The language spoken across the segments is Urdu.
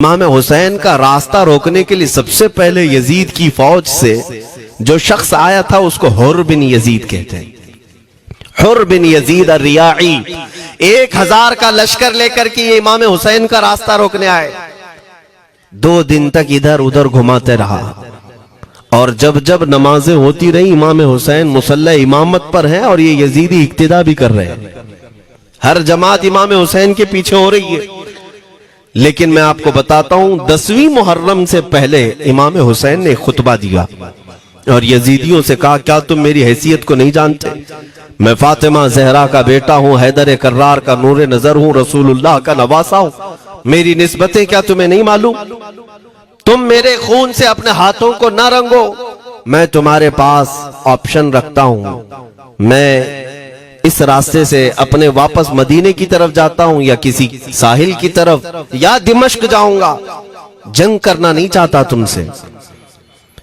امام حسین کا راستہ روکنے کے لیے سب سے پہلے یزید کی فوج سے جو شخص آیا تھا اس کو حر بن یزید کہتے ہیں. حر بن یزید الریاعی 1000 کا لشکر لے کر کے یہ امام حسین کا راستہ روکنے آئے. 2 دن تک ادھر ادھر گھماتے رہا اور جب جب نمازیں ہوتی رہی امام حسین مصلی امامت پر ہیں اور یہ یزیدی اقتدا بھی کر رہے ہیں. ہر جماعت امام حسین کے پیچھے ہو رہی ہے. لیکن میں آپ کو بتاتا ہوں 10ویں محرم سے پہلے امام حسین نے خطبہ دیا اور یزیدیوں سے کہا کیا تم میری حیثیت کو نہیں جانتے؟ میں فاطمہ زہرا کا بیٹا ہوں، حیدر کرار کا نور نظر ہوں، رسول اللہ کا نواسا ہوں. میری نسبتیں کیا تمہیں نہیں معلوم؟ تم میرے خون سے اپنے ہاتھوں کو نہ رنگو. میں تمہارے پاس آپشن رکھتا ہوں، میں اس راستے سے اپنے واپس مدینے کی طرف جاتا ہوں یا کسی ساحل کی طرف یا دمشق جاؤں گا. جنگ کرنا نہیں چاہتا تم سے.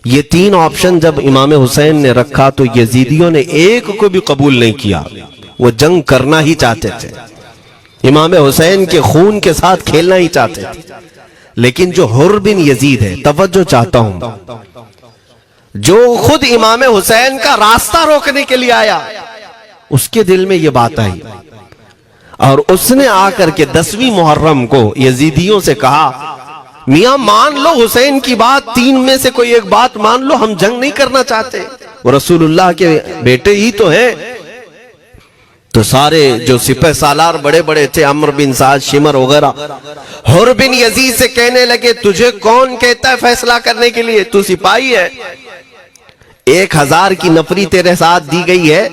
یہ 3 آپشن جب امام حسین نے رکھا تو یزیدیوں نے ایک کو بھی قبول نہیں کیا. وہ جنگ کرنا ہی چاہتے تھے، امام حسین کے خون کے ساتھ کھیلنا ہی چاہتے تھے. لیکن جو حر بن یزید ہے، توجہ چاہتا ہوں، جو خود امام حسین کا راستہ روکنے کے لیے آیا، اس کے دل میں یہ بات آئی اور اس نے آ کر کے 10ویں محرم کو یزیدیوں سے کہا میاں مان لو حسین کی بات، 3 میں سے کوئی ایک بات مان لو، ہم جنگ نہیں کرنا چاہتے، وہ رسول اللہ کے بیٹے ہی تو ہیں. تو سارے جو سپہ سالار بڑے بڑے تھے، عمرو بن سعد، شمر وغیرہ، حر بن یزید سے کہنے لگے تجھے کون کہتا ہے فیصلہ کرنے کے لیے؟ تو سپاہی ہے، 1000 کی نفری تیرے ساتھ دی گئی ہے،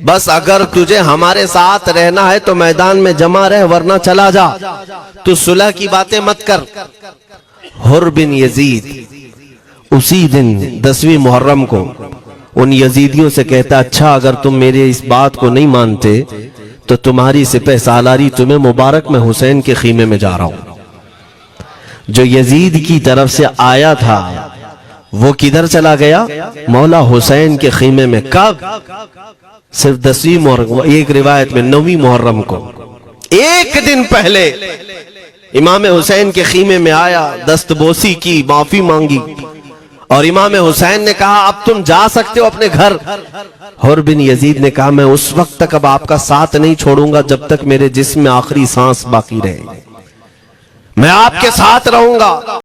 بس اگر تجھے ہمارے ساتھ رہنا ہے تو میدان میں جمع رہ ورنہ چلا جا، تو صلح کی باتیں مت کر. حر بن یزید اسی دن 10ویں محرم کو ان یزیدیوں سے کہتا اچھا اگر تم میرے اس بات کو نہیں مانتے تو تمہاری سپہ سالاری تمہیں مبارک میں حسین کے خیمے میں جا رہا ہوں. جو یزید کی طرف سے آیا تھا وہ کدھر چلا گیا؟ مولا حسین کے خیمے میں. کب؟ صرف 10ویں محرم، ایک روایت میں 9ویں محرم کو، 1 دن پہلے امام حسین کے خیمے میں آیا، دست بوسی کی، معافی مانگی اور امام حسین نے کہا اب تم جا سکتے ہو اپنے گھر. حر بن یزید نے کہا میں اس وقت تک اب آپ کا ساتھ نہیں چھوڑوں گا جب تک میرے جسم میں آخری سانس باقی رہے، میں آپ کے ساتھ رہوں گا.